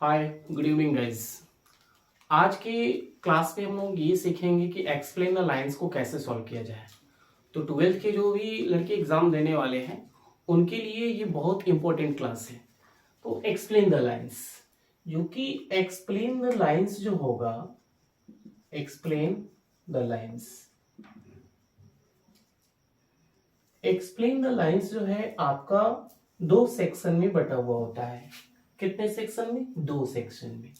हाय, good evening guys. आज के class में हम लोग ये सीखेंगे कि एक्सप्लेन द लाइंस को कैसे सॉल्व किया जाए। तो ट्वेल्थ के जो भी लड़के एग्जाम देने वाले हैं उनके लिए ये बहुत इंपॉर्टेंट क्लास है। तो एक्सप्लेन द लाइंस, जो कि एक्सप्लेन द लाइंस जो होगा, explain the lines, explain the lines जो है आपका दो सेक्शन में बटा हुआ होता है। कितने सेक्शन में? दो सेक्शन में।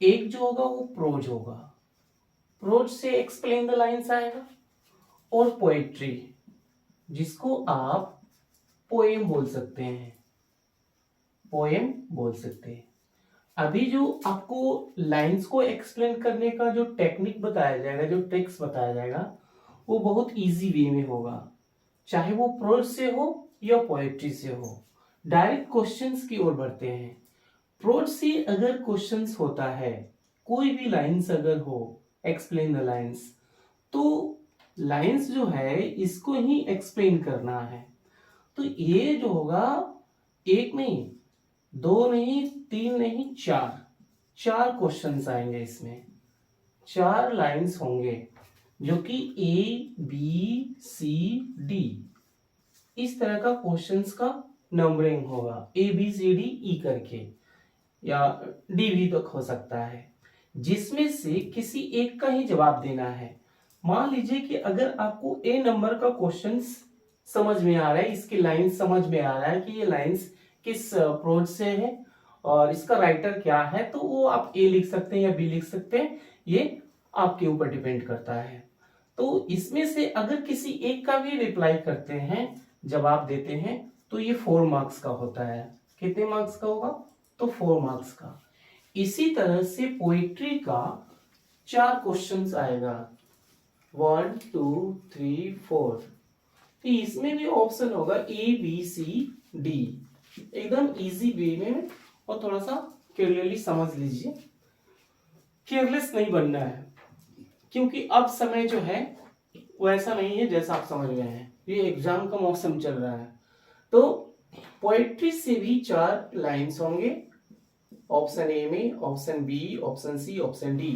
एक जो होगा वो प्रोज होगा, प्रोज से एक्सप्लेन द लाइंस आएगा, और पोएट्री जिसको आप पोएम बोल सकते हैं, पोएम बोल सकते हैं। अभी जो आपको लाइंस को एक्सप्लेन करने का जो टेक्निक बताया जाएगा, जो ट्रिक्स बताया जाएगा, वो बहुत इजी वे में होगा, चाहे वो प्रोज से हो या पोएट्री से हो। डायरेक्ट क्वेश्चंस की ओर बढ़ते हैं। प्रोज से अगर क्वेश्चंस होता है, कोई भी लाइंस अगर हो, एक्सप्लेन द लाइंस, तो लाइंस जो है इसको ही एक्सप्लेन करना है। तो ये जो होगा, एक नहीं, दो नहीं, तीन नहीं, चार चार क्वेश्चंस आएंगे इसमें। चार लाइंस होंगे जो कि ए बी सी डी इस तरह का क्वेश्चंस का नंबरिंग होगा, A B C D E करके, या डी भी तक हो सकता है, जिसमें से किसी एक का ही जवाब देना है। मान लीजिए कि अगर आपको ए नंबर का क्वेश्चन समझ में आ रहा है, इसकी लाइन समझ में आ रहा है कि ये लाइंस किस प्रोज से है और इसका राइटर क्या है, तो वो आप ए लिख सकते हैं या बी लिख सकते हैं, ये आपके ऊपर डिपेंड करता है। तो इसमें से अगर किसी एक का भी रिप्लाई करते हैं, जवाब देते हैं, तो ये 4 मार्क्स का होता है। कितने मार्क्स का होगा? तो 4 मार्क्स का। इसी तरह से पोइट्री का 4 क्वेश्चंस आएगा, 1 2 3 4। तो इसमें भी ऑप्शन होगा ए बी सी डी, एकदम इजी वे में, और थोड़ा सा क्लियरली समझ लीजिए, केयरलेस नहीं बनना है, क्योंकि अब समय जो है वैसा नहीं है जैसा आप समझ गए हैं, ये एग्जाम का मौसम चल रहा है। तो पोएट्री से भी 4 लाइंस होंगे, ऑप्शन ए में, option B, option C, option D.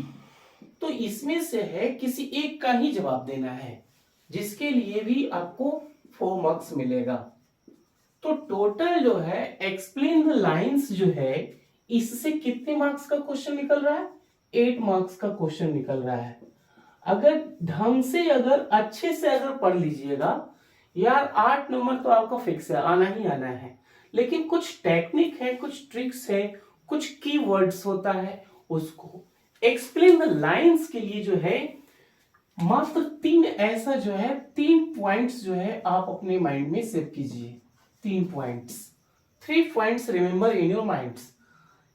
तो इसमें से है किसी एक का ही जवाब देना है, जिसके लिए भी आपको 4 मार्क्स मिलेगा। तो टोटल जो है एक्सप्लेन द लाइंस जो है, इससे कितने मार्क्स का क्वेश्चन निकल रहा है? 8 मार्क्स का क्वेश्चन निकल रहा है। अगर ढंग से, अगर अच्छे से अगर पढ़ लीजिएगा यार, 8 नंबर तो आपका फिक्स है, आना ही आना है। लेकिन कुछ टेक्निक है, कुछ ट्रिक्स है, कुछ की वर्ड्स होता है, उसको एक्सप्लेन द लाइंस के लिए जो है मात्र 3 ऐसा जो है 3 पॉइंट्स जो है आप अपने माइंड में सेव कीजिए। 3 points, 3 points remember in your minds.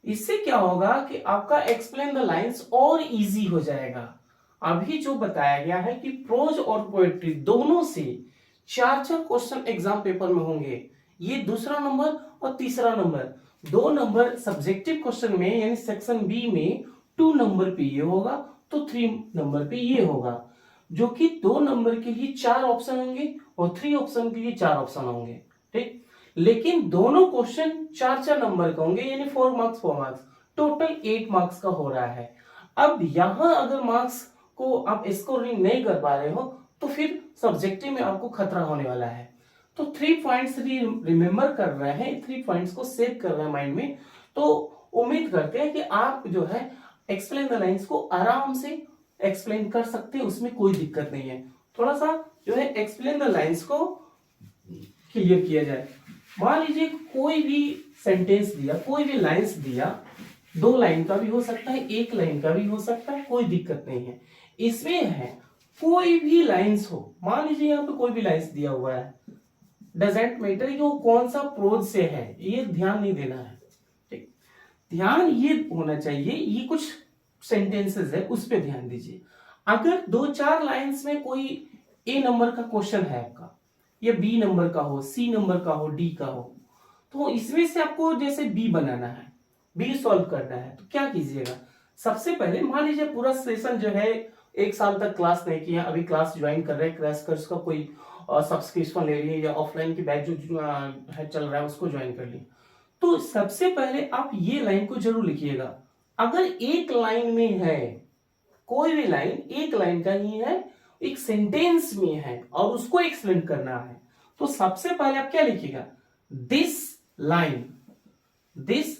इससे क्या होगा कि आपका एक्सप्लेन द लाइंस और इजी हो जाएगा। अभी जो बताया गया है कि प्रोज और पोएट्री दोनों से 4 क्वेश्चन एग्जाम पेपर में होंगे, ये दूसरा नंबर और तीसरा नंबर, 2 नंबर सब्जेक्टिव क्वेश्चन में यानी सेक्शन बी में 2 नंबर पे ये होगा, तो 3 नंबर पे ये होगा, जो कि 2 नंबर के लिए 4 ऑप्शन होंगे और 3 ऑप्शन के लिए 4 ऑप्शन होंगे। ठीक, लेकिन दोनों क्वेश्चन 4 नंबर का होंगे, यानी 4 मार्क्स 4 मार्क्स, टोटल 8 मार्क्स का हो रहा है। अब यहां अगर मार्क्स को आप स्कोरिंग नहीं कर पा रहे हो, तो फिर सब्जेक्टिव में आपको खतरा होने वाला है। तो 3 पॉइंट्स रिमेंबर कर रहे हैं, 3 पॉइंट्स को सेव कर रहे हैं माइंड में। तो उम्मीद करते हैं कि आप जो है एक्सप्लेन द लाइंस को आराम से एक्सप्लेन कर सकते हैं, उसमें कोई दिक्कत नहीं है। थोड़ा सा जो है एक्सप्लेन द लाइंस को क्लियर किया जाए। मान लीजिए कोई भी सेंटेंस दिया, कोई भी लाइंस दिया, 2 लाइन का भी हो सकता है, 1 लाइन का भी हो सकता है, कोई दिक्कत नहीं है। इसमें है कोई भी लाइंस हो, मान लीजिए यहाँ पे कोई भी लाइंस दिया हुआ है, डजेंट मैटर कि वो कौन सा प्रोज से है, ये ध्यान नहीं देना है। ठीक, ध्यान ये होना चाहिए, ये कुछ सेंटेंसेस है उस पर ध्यान दीजिए। अगर 2-4 लाइंस में कोई ए नंबर का क्वेश्चन है आपका, या बी नंबर का हो, सी नंबर का हो, डी का हो, तो इसमें से आपको जैसे बी बनाना है, बी सॉल्व करना है, तो क्या कीजिएगा? सबसे पहले मान लीजिए पूरा सेशन जो है 1 साल तक क्लास नहीं किया, अभी क्लास ज्वाइन कर रहे हैं, क्रैश कोर्स का कोई सब्सक्रिप्शन ले लिए, या ऑफलाइन की बैच जो है चल रहा है उसको ज्वाइन कर लिए, तो सबसे पहले आप ये लाइन को जरूर लिखिएगा। अगर एक लाइन में है, कोई भी लाइन एक लाइन का ही है, एक सेंटेंस में है और उसको एक्सप्लेन करना है, तो सबसे पहले आप क्या लिखिएगा, दिस लाइन, दिस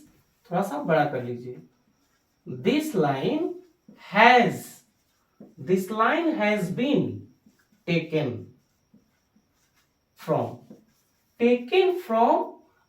थोड़ा सा बड़ा कर लीजिए, this line has, this line has been taken from, taken from.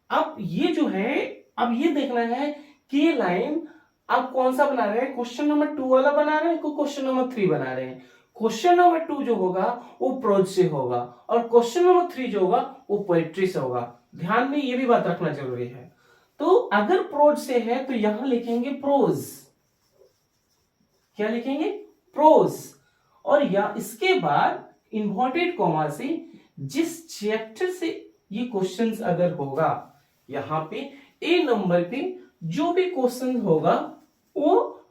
अब ये जो है, अब ये देखना है कि ये लाइन आप कौन सा बना रहे हैं, क्वेश्चन नंबर 2 वाला बना रहे हैं, क्वेश्चन नंबर 3 बना रहे हैं। क्वेश्चन नंबर 2 जो होगा वो प्रोज से होगा और क्वेश्चन नंबर 3 जो होगा वो पोएट्री से होगा। ध्यान में ये भी बात रखना जरूरी है। तो अगर प्रोज से है तो यहां लिखेंगे प्रोज, क्या लिखेंगे, प्रोज। और या इसके बाद इन्वर्टेड कॉमा से जिस चैप्टर से ये क्वेश्चंस अगर होगा, यहां पे ए नंबर पे जो भी क्वेश्चन होगा वो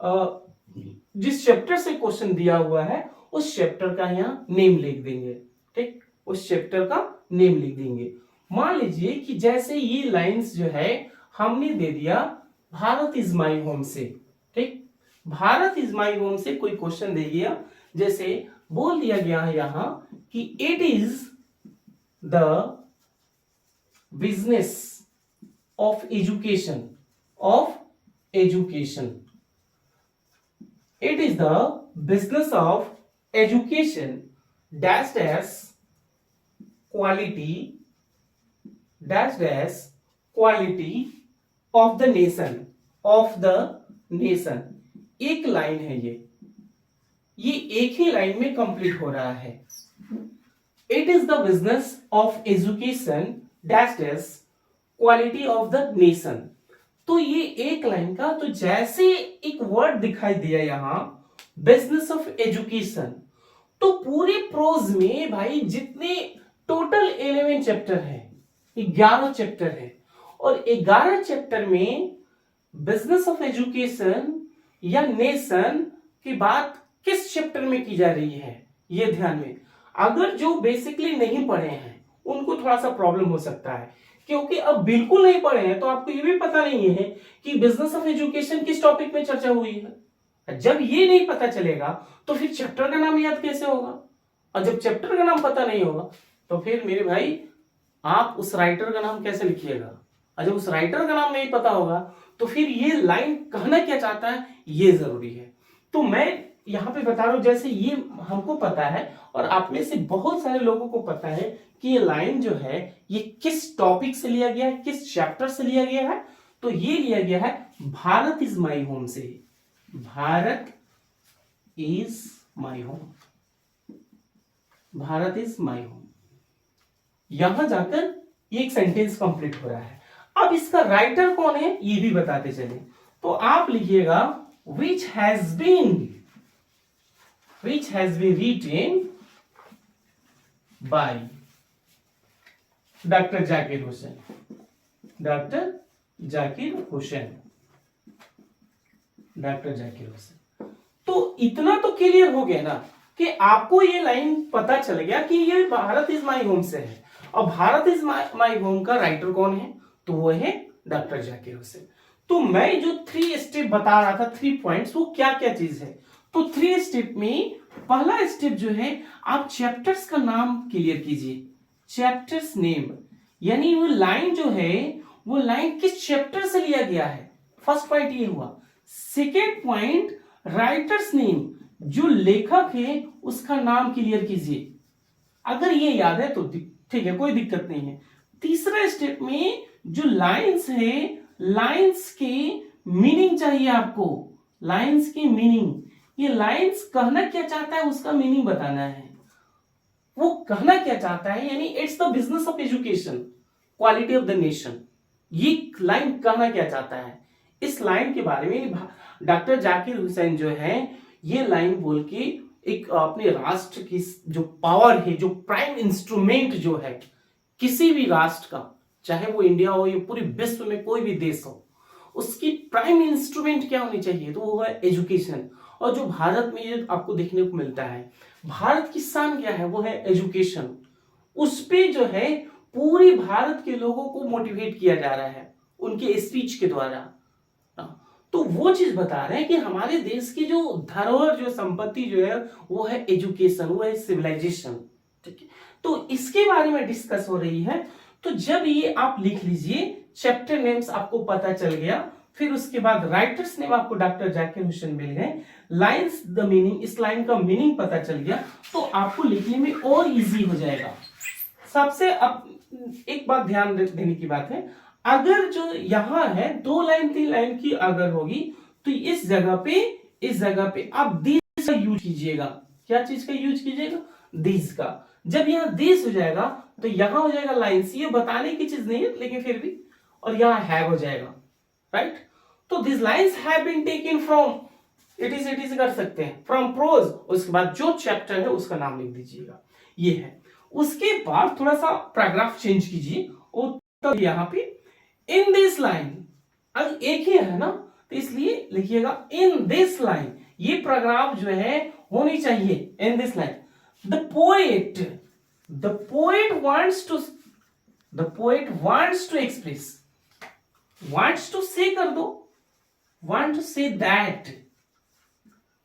जिस चैप्टर से क्वेश्चन दिया हुआ है उस चैप्टर का यहां नेम लिख देंगे। ठीक, उस चैप्टर का नेम लिख देंगे। मान लीजिए कि जैसे ये लाइंस जो है हमने दे दिया भारत इज माई होम से। ठीक, भारत इज माई होम से कोई क्वेश्चन दे दिया, जैसे बोल दिया गया है यहां कि it is the business of education, of education, it is the business of education dash dash quality dash dash quality of the nation, of the nation। एक लाइन है ये एक ही लाइन में कंप्लीट हो रहा है। it is the business of education dash dash quality of the nation। तो ये एक लाइन का, तो जैसे एक वर्ड दिखाई दिया यहां बिजनेस ऑफ एजुकेशन, तो पूरे प्रोज में भाई जितने टोटल 11 चैप्टर है, 11 चैप्टर है, और 11 चैप्टर में बिजनेस ऑफ एजुकेशन या नेशन की बात किस चैप्टर में की जा रही है, ये ध्यान में। अगर जो बेसिकली नहीं पढ़े हैं उनको थोड़ा सा प्रॉब्लम हो सकता है, क्योंकि अब बिल्कुल नहीं पढ़े हैं तो आपको ये भी पता नहीं है कि बिजनेस ऑफ एजुकेशन किस टॉपिक में चर्चा हुई है। जब ये नहीं पता चलेगा तो फिर चैप्टर का नाम याद कैसे होगा, और जब चैप्टर का नाम पता नहीं होगा तो फिर मेरे भाई आप उस राइटर का नाम कैसे लिखिएगा, और जब उस राइटर का नाम नहीं पता होगा तो फिर ये लाइन कहना क्या चाहता है ये जरूरी है। तो मैं यहां पे बता रहा हूं, जैसे ये हमको पता है और आप में से बहुत सारे लोगों को पता है कि ये लाइन जो है ये किस टॉपिक से लिया गया है, किस चैप्टर से लिया गया है, तो ये लिया गया है भारत इज माई होम से। Bharat is my home, Bharat is my home, यहां जाकर ये एक सेंटेंस कंप्लीट हो रहा है। अब इसका राइटर कौन है ये भी बताते चले, तो आप लिखिएगा which has been written by doctor Zakir Hussain, doctor Zakir Hussain, doctor Zakir Hussain. तो इतना तो क्लियर हो गया ना कि आपको ये लाइन पता चल गया कि ये भारत इज माई होम से है, और भारत इज माई होम का राइटर कौन है, तो वो है डॉक्टर जाकिर हुसैन। तो मैं जो 3 स्टेप बता रहा था, 3 पॉइंट्स, वो क्या क्या चीज है, तो 3 स्टेप में पहला स्टेप जो है आप चैप्टर्स का नाम क्लियर कीजिए, चैप्टर्स नेम, यानी वो लाइन जो है वो लाइन किस चैप्टर से लिया गया है, फर्स्ट पॉइंट ये हुआ। सेकेंड पॉइंट राइटर्स नेम, जो लेखक है उसका नाम क्लियर कीजिए, अगर ये याद है तो ठीक है, कोई दिक्कत नहीं है। तीसरा स्टेप में जो लाइंस है, लाइंस के मीनिंग चाहिए आपको, लाइंस की मीनिंग, ये लाइंस कहना क्या चाहता है उसका मीनिंग बताना है, वो कहना क्या चाहता है, यानी it's the business of education quality of the nation, ये लाइन कहना क्या चाहता है। इस लाइन के बारे में डॉक्टर जाकिर हुसैन जो है ये लाइन बोल के एक अपने राष्ट्र की जो पावर है, जो प्राइम इंस्ट्रूमेंट जो है किसी भी राष्ट्र का, चाहे वो इंडिया हो या पूरे विश्व में कोई भी देश हो, उसकी प्राइम इंस्ट्रूमेंट क्या होनी चाहिए, तो वो है एजुकेशन। और जो भारत में ये आपको देखने को मिलता है, भारत की शान क्या है, वो है एजुकेशन। उस पे जो है पूरी भारत के लोगों को मोटिवेट किया जा रहा है, उनके स्पीच के द्वारा। तो वो चीज बता रहे हैं कि हमारे देश की जो धरोहर, जो संपत्ति जो है वो है एजुकेशन, वो है सिविलाइजेशन। ठीक है, तो इसके बारे में डिस्कस हो रही है। तो जब ये आप लिख लीजिए, चैप्टर नेम्स आपको पता चल गया, फिर उसके बाद राइटर्स नेम आपको डॉक्टर जाकिर हुसैन मिल गए, लाइंस द मीनिंग, इस लाइन का मीनिंग पता चल गया, तो आपको लिखने में और इजी हो जाएगा। सबसे अब एक बात ध्यान देने की बात है, अगर जो यहां है 2 लाइन 3 लाइन की अगर होगी तो इस जगह पे आप दिस का यूज कीजिएगा। क्या चीज का यूज कीजिएगा? दिस का। जब यहां दिस हो जाएगा तो यहां हो जाएगा लाइन्स, ये बताने की चीज नहीं है लेकिन फिर भी, और यहां हैव हो जाएगा, राइट। तो this lines have been taken from, it is कर सकते हैं, फ्रॉम प्रोज, उसके बाद जो चैप्टर है उसका नाम लिख दीजिएगा, ये है। उसके बाद थोड़ा सा पैराग्राफ चेंज कीजिए, और तो यहां पे इन दिस लाइन, अब एक ही है ना, तो इसलिए लिखिएगा इन दिस लाइन, ये पैराग्राफ जो है होनी चाहिए in this line. The poet wants to express, wants to say कर दो, वांट टू से दैट।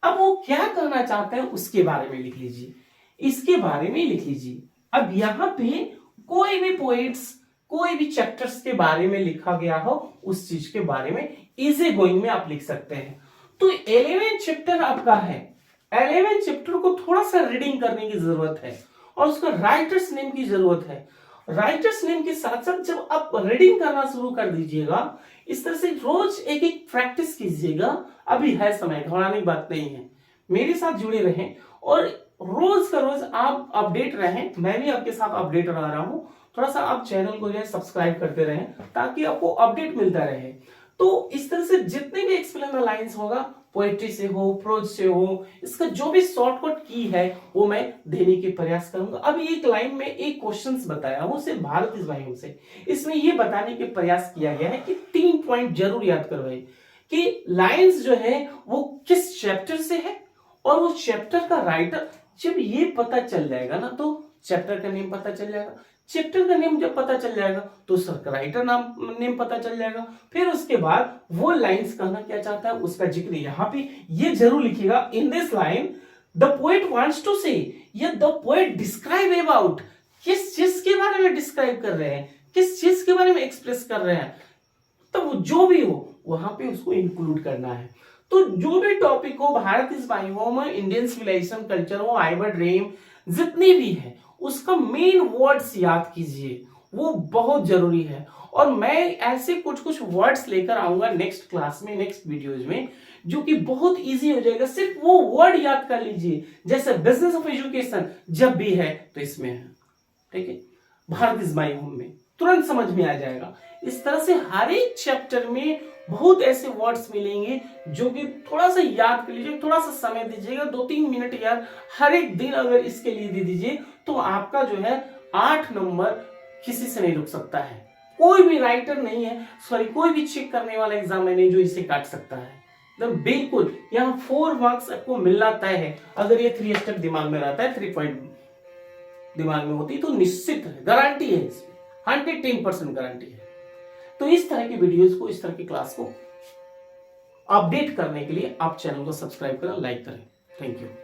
अब वो क्या कहना चाहते हैं उसके बारे में लिख लीजिए, इसके बारे में लिख लीजिए। अब यहां पे कोई भी पोएट्स, कोई भी चैप्टर्स के बारे में लिखा गया हो, उस चीज के बारे में इजी गोइंग में आप लिख सकते हैं। तो 11 चैप्टर आपका है, 11 चैप्टर को थोड़ा सा रीडिंग करने की जरूरत है, और उसका राइटर्स नेम की जरूरत है। राइटर्स नेम के साथ साथ जब आप रीडिंग करना शुरू कर दीजिएगा, इस तरह से रोज एक एक प्रैक्टिस कीजिएगा। अभी है समय, घबराने की बात नहीं है, मेरे साथ जुड़े रहें और रोज का रोज आप अपडेट रहें, मैं भी आपके साथ अपडेट रह रहा हूं। थोड़ा सा आप चैनल को जो है सब्सक्राइब करते रहें ताकि आपको अपडेट मिलता रहे। तो इस तरह से जितने भी एक्सप्लेन द लाइंस होगा, पोएट्री से हो, प्रोज से हो, इसका जो भी शॉर्टकट की है वो मैं देने के प्रयास करूंगा। अभी एक लाइन में एक क्वेश्चंस बताया, वो सिर्फ भारत इस भाइयों से, इसमें ये बताने के प्रयास किया गया है कि 3 पॉइंट जरूर याद करवाए कि लाइंस जो है वो किस चैप्टर से है, और वो चैप्टर का राइटर, जब ये पता चल जाएगा ना तो चैप्टर का नेम पता चल जाएगा, चैप्टर का नेम जब पता चल जाएगा तो उसका राइटर नाम नेम पता चल जाएगा, फिर उसके बाद वो लाइंस कहना क्या चाहता है उसका जिक्र यहां पे ये जरूर लिखिएगा। In this line the poet wants to say, या द पोएट डिस्क्राइब अबाउट, किस चीज के बारे में डिस्क्राइब कर रहे हैं, किस चीज के बारे में एक्सप्रेस कर रहे हैं, तो जो भी हो वहां पे उसको इंक्लूड करना है। तो जो भी टॉपिक हो, भारत इस बायो में, इंडियन सिविलाइजेशन कल्चर हो, आइवर ड्रीम, जितनी भी है उसका मेन वर्ड्स याद कीजिए, वो बहुत जरूरी है। और मैं ऐसे कुछ कुछ वर्ड्स लेकर आऊंगा नेक्स्ट क्लास में, नेक्स्ट वीडियोज में, जो कि बहुत इजी हो जाएगा। सिर्फ वो वर्ड याद कर लीजिए, जैसे बिजनेस ऑफ एजुकेशन जब भी है तो इसमें है, ठीक है, भारत इज माय होम में तुरंत समझ में आ जाएगा। इस तरह से हर एक चैप्टर में बहुत ऐसे वर्ड्स मिलेंगे जो कि थोड़ा सा याद कर लीजिए, थोड़ा सा समय दीजिएगा, 2-3 मिनट यार हर एक दिन अगर इसके लिए दे दीजिए तो आपका जो है 8 नंबर किसी से नहीं रुक सकता है। कोई भी राइटर नहीं है, सॉरी कोई भी चेक करने वाला एग्जाम में नहीं जो इसे काट सकता है। तो बिल्कुल यहाँ 4 मार्क्स आपको मिलना तय है अगर ये 3 स्टेप दिमाग में रहता है, 3 पॉइंट दिमाग में होती तो निश्चित है, गारंटी है, इसमें 110% गारंटी है। तो इस तरह की वीडियोस को, इस तरह की क्लास को अपडेट करने के लिए आप चैनल को सब्सक्राइब करें, लाइक करें। Thank you.